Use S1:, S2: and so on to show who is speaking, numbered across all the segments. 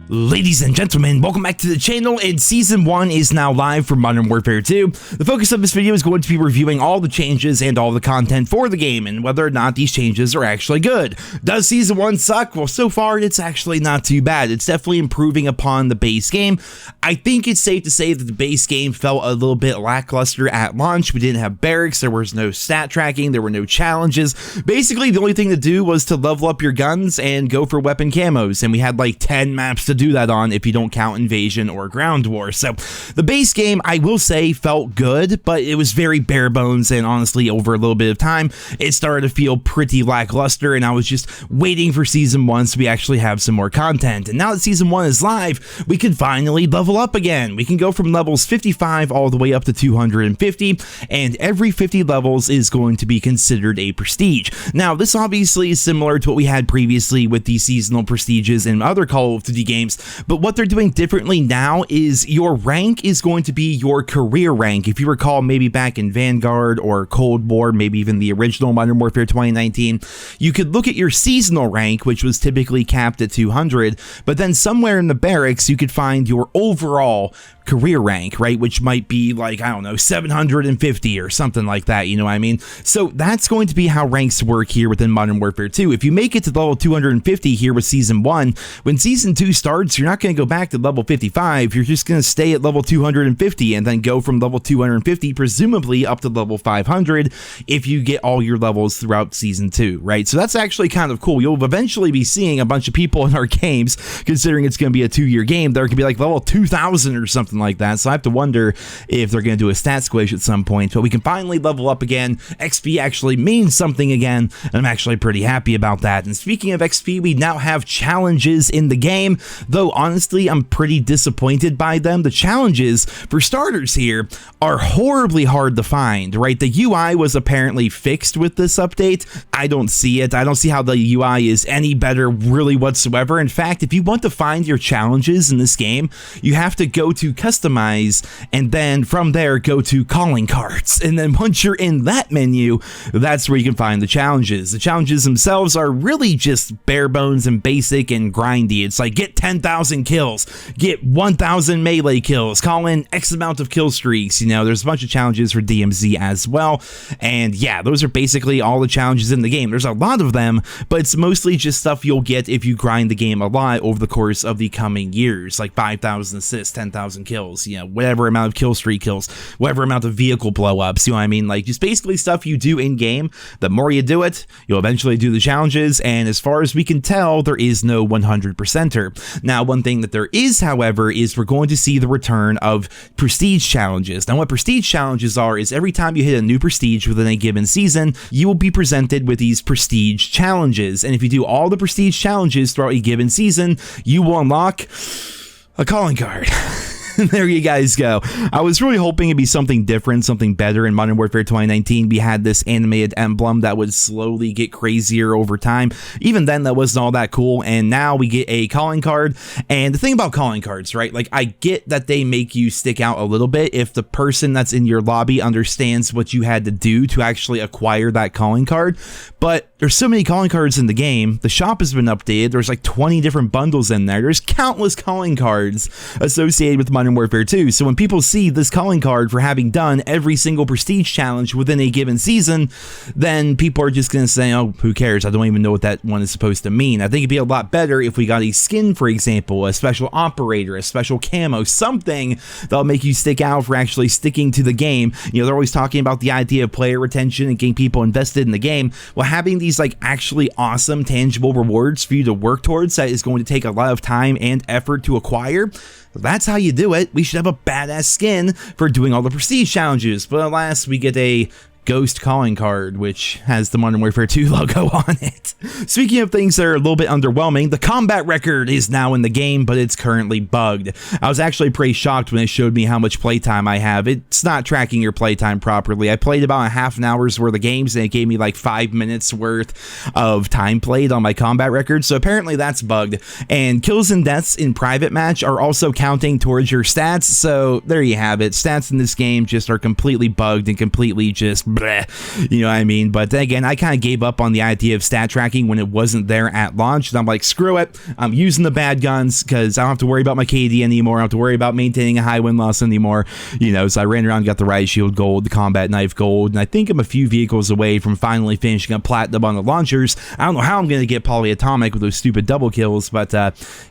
S1: Ladies and gentlemen, welcome back to the channel, and Season 1 is now live for Modern Warfare 2. The focus of this video is going to be reviewing all the changes and all the content for the game, and whether or not these changes are actually good. Does Season 1 suck? Well, so far, it's actually not too bad. It's definitely improving upon the base game. I think it's safe to say that the base game felt a little bit lackluster at launch. We didn't have barracks, there was no stat tracking, there were no challenges. Basically, the only thing to do was to level up your guns and go for weapon camos, and we had like 10 maps to do that on if you don't count Invasion or Ground War. So the base game, I will say, felt good, but it was very bare bones, and honestly, over a little bit of time, it started to feel pretty lackluster, and I was just waiting for Season 1 so we actually have some more content. And now that Season 1 is live, we can finally level up again. We can go from levels 55 all the way up to 250, and every 50 levels is going to be considered a prestige. Now, this obviously is similar to what we had previously with the seasonal prestiges in other Call of Duty games, but what they're doing differently now is your rank is going to be your career rank. If you recall, maybe back in Vanguard or Cold War, maybe even the original Modern Warfare 2019, you could look at your seasonal rank, which was typically capped at 200, but then somewhere in the barracks, you could find your overall career rank, right? Which might be like, I don't know, 750 or something like that, you know what I mean? So that's going to be how ranks work here within Modern Warfare 2. If you make it to level 250 here with Season 1, when Season 2 starts, you're not going to go back to level 55, you're just going to stay at level 250 and then go from level 250 presumably up to level 500 if you get all your levels throughout Season 2, right? So that's actually kind of cool. You'll eventually be seeing a bunch of people in our games, considering it's going to be a 2-year game, they're going to be like level 2000 or something like that. So I have to wonder if they're going to do a stat squish at some point, but we can finally level up again. XP actually means something again, and I'm actually pretty happy about that. And speaking of XP, we now have challenges in the game, though honestly I'm pretty disappointed by them. The challenges, for starters here, are horribly hard to find, right? The UI was apparently fixed with this update. I don't see it. I don't see how the UI is any better really whatsoever. In fact, if you want to find your challenges in this game, you have to go to customize, and then from there go to calling cards, and then once you're in that menu, that's where you can find the challenges. The challenges themselves are really just bare bones and basic and grindy. It's like get 10,000 kills, get 1,000 melee kills, call in X amount of kill streaks. You know, there's a bunch of challenges for DMZ as well, and yeah, those are basically all the challenges in the game. There's a lot of them, but it's mostly just stuff you'll get if you grind the game a lot over the course of the coming years, like 5,000 assists, 10,000 kills, you know, whatever amount of kill streak kills, whatever amount of vehicle blow-ups, you know what I mean? Like, just basically stuff you do in-game. The more you do it, you'll eventually do the challenges, and as far as we can tell, there is no 100%er. Now, one thing that there is, however, is we're going to see the return of prestige challenges. Now, what prestige challenges are is every time you hit a new prestige within a given season, you will be presented with these prestige challenges, and if you do all the prestige challenges throughout a given season, you will unlock a calling card. There you guys go. I was really hoping it'd be something different, something better. In Modern Warfare 2019, we had this animated emblem that would slowly get crazier over time. Even then, that wasn't all that cool, and now we get a calling card. And the thing about calling cards, right? Like, I get that they make you stick out a little bit if the person that's in your lobby understands what you had to do to actually acquire that calling card, but there's so many calling cards in the game. The shop has been updated. There's like 20 different bundles in there. There's countless calling cards associated with Modern Warfare 2. So when people see this calling card for having done every single prestige challenge within a given season, then people are just going to say, oh, who cares? I don't even know what that one is supposed to mean. I think it'd be a lot better if we got a skin, for example, a special operator, a special camo, something that'll make you stick out for actually sticking to the game. You know, they're always talking about the idea of player retention and getting people invested in the game. Well, having these like actually awesome tangible rewards for you to work towards that is going to take a lot of time and effort to acquire. That's how you do it. We should have a badass skin for doing all the prestige challenges, but alas, we get a ghost calling card, which has the Modern Warfare 2 logo on it. Speaking of things that are a little bit underwhelming, the combat record is now in the game, but it's currently bugged. I was actually pretty shocked when it showed me how much playtime I have. It's not tracking your playtime properly. I played about a half an hour's worth of games, and it gave me like 5 minutes worth of time played on my combat record, so apparently that's bugged. And kills and deaths in private match are also counting towards your stats, so there you have it. Stats in this game just are completely bugged and completely just bleh, you know what I mean? But then again, I kind of gave up on the idea of stat tracking when it wasn't there at launch. And I'm like, screw it. I'm using the bad guns because I don't have to worry about my KD anymore. I don't have to worry about maintaining a high win-loss anymore. You know, so I ran around, got the riot shield gold, the combat knife gold, and I think I'm a few vehicles away from finally finishing up platinum on the launchers. I don't know how I'm going to get polyatomic with those stupid double kills, but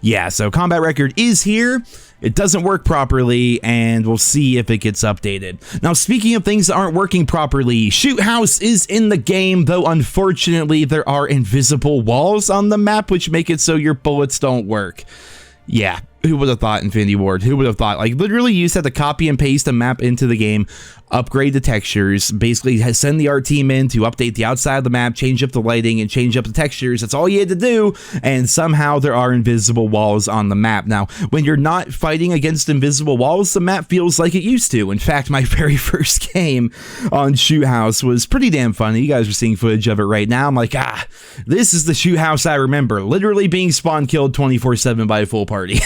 S1: yeah, so combat record is here. It doesn't work properly, and we'll see if it gets updated. Now, speaking of things that aren't working properly, Shoot House is in the game, though unfortunately there are invisible walls on the map which make it so your bullets don't work. Yeah, who would have thought, Infinity Ward? Who would have thought? Like, literally, you just had to copy and paste a map into the game, upgrade the textures, basically send the art team in to update the outside of the map, change up the lighting, and change up the textures. That's all you had to do, and somehow there are invisible walls on the map. Now, when you're not fighting against invisible walls, the map feels like it used to. In fact, my very first game on Shoot House was pretty damn funny. You guys are seeing footage of it right now. I'm like, this is the Shoot House I remember. Literally being spawn killed 24/7 by a full party.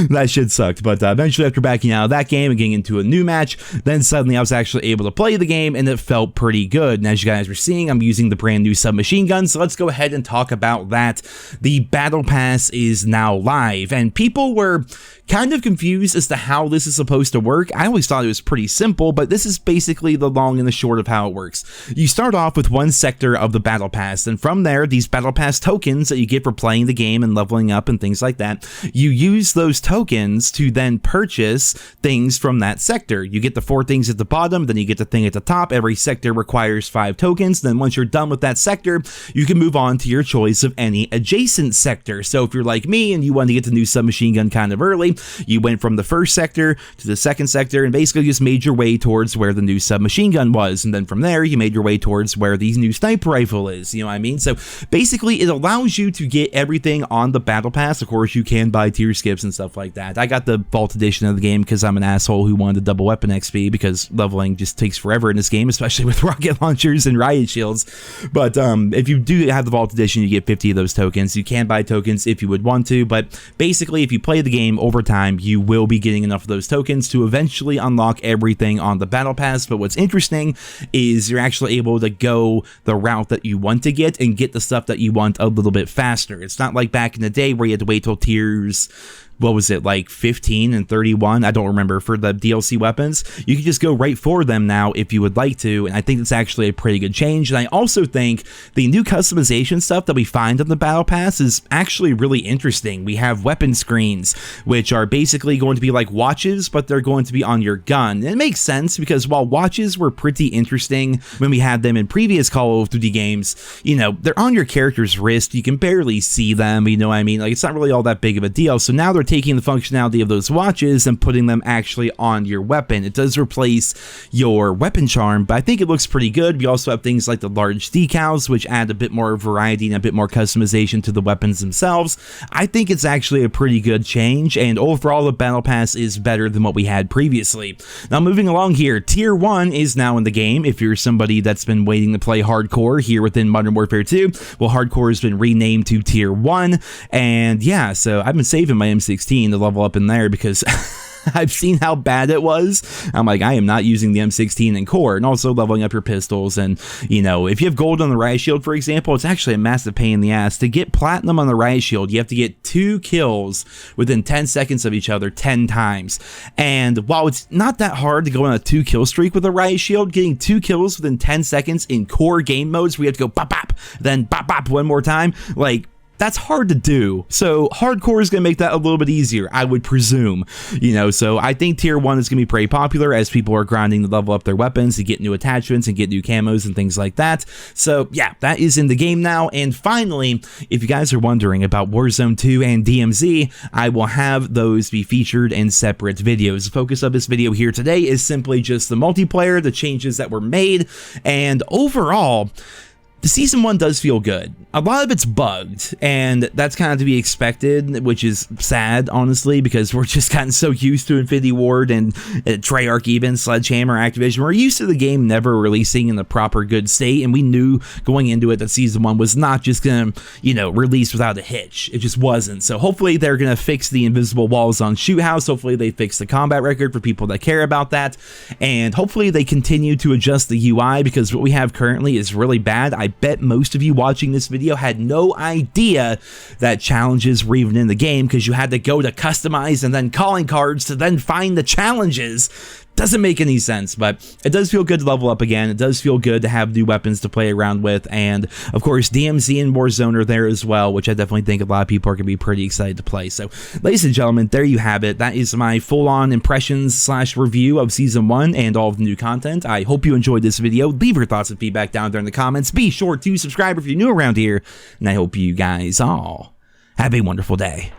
S1: That shit sucked, but eventually after backing out of that game and getting into a new match, then suddenly I was actually able to play the game and it felt pretty good. And as you guys were seeing, I'm using the brand new submachine gun, so let's go ahead and talk about that. The Battle Pass is now live, and people were kind of confused as to how this is supposed to work. I always thought it was pretty simple, but this is basically the long and the short of how it works. You start off with one sector of the Battle Pass, and from there, these Battle Pass tokens that you get for playing the game and leveling up and things like that, you use those tokens to then purchase things from that sector. You get the 4 things at the bottom, then you get the thing at the top. Every sector requires 5 tokens. Then once you're done with that sector, you can move on to your choice of any adjacent sector. So if you're like me and you want to get the new submachine gun kind of early, you went from the first sector to the second sector and basically just made your way towards where the new submachine gun was. And then from there, you made your way towards where the new sniper rifle is. You know what I mean? So basically, it allows you to get everything on the Battle Pass. Of course, you can buy tier skips and stuff like that. I got the Vault Edition of the game because I'm an asshole who wanted a double weapon XP because leveling just takes forever in this game, especially with rocket launchers and riot shields. But if you do have the Vault Edition, you get 50 of those tokens. You can buy tokens if you would want to, but basically, if you play the game over time, you will be getting enough of those tokens to eventually unlock everything on the Battle Pass. But what's interesting is you're actually able to go the route that you want to get and get the stuff that you want a little bit faster. It's not like back in the day where you had to wait till tiers, what was it, like 15 and 31? I don't remember, for the DLC weapons. You can just go right for them now if you would like to, and I think it's actually a pretty good change. And I also think the new customization stuff that we find on the Battle Pass is actually really interesting. We have weapon screens, which are basically going to be like watches, but they're going to be on your gun. And it makes sense because while watches were pretty interesting when we had them in previous Call of Duty games, you know, they're on your character's wrist. You can barely see them, you know what I mean? Like, it's not really all that big of a deal. So now they're taking the functionality of those watches and putting them actually on your weapon. It does replace your weapon charm, but I think it looks pretty good. We also have things like the large decals, which add a bit more variety and a bit more customization to the weapons themselves. I think it's actually a pretty good change, and overall the Battle Pass is better than what we had previously. Now, moving along here, Tier 1 is now in the game. If you're somebody that's been waiting to play Hardcore here within Modern Warfare 2, well, Hardcore has been renamed to Tier 1, and yeah, so I've been saving my M16 to level up in there because I've seen how bad it was. I'm like, I am not using the M16 in core, and also leveling up your pistols. And, you know, if you have gold on the riot shield, for example, it's actually a massive pain in the ass. To get platinum on the riot shield, you have to get 2 kills within 10 seconds of each other 10 times. And while it's not that hard to go on a 2 kill streak with a riot shield, getting 2 kills within 10 seconds in core game modes where you have to go bop bop, then bop bop one more time, like, that's hard to do. So Hardcore is going to make that a little bit easier, I would presume. You know, so I think Tier 1 is going to be pretty popular as people are grinding to level up their weapons, to get new attachments and get new camos and things like that. So yeah, that is in the game now. And finally, if you guys are wondering about Warzone 2 and DMZ, I will have those be featured in separate videos. The focus of this video here today is simply just the multiplayer, the changes that were made, and overall, The Season 1 does feel good. A lot of it's bugged, and that's kind of to be expected, which is sad, honestly, because we're just gotten so used to Infinity Ward and Treyarch, even Sledgehammer, Activision. We're used to the game never releasing in the proper good state, and we knew going into it that Season 1 was not just going to, release without a hitch. It just wasn't. So hopefully they're going to fix the invisible walls on Shoot House. Hopefully they fix the combat record for people that care about that, and hopefully they continue to adjust the UI, because what we have currently is really bad. I bet most of you watching this video had no idea that challenges were even in the game, because you had to go to customize and then calling cards to then find the challenges. Doesn't make any sense, but it does feel good to level up again. It does feel good to have new weapons to play around with, and of course DMZ and Warzone are there as well, which I definitely think a lot of people are going to be pretty excited to play. So ladies and gentlemen, there you have it. That is my full-on impressions / review of Season 1 and all of the new content. I hope you enjoyed this video. Leave your thoughts and feedback down there in the comments. Be sure to subscribe if you're new around here, and I hope you guys all have a wonderful day.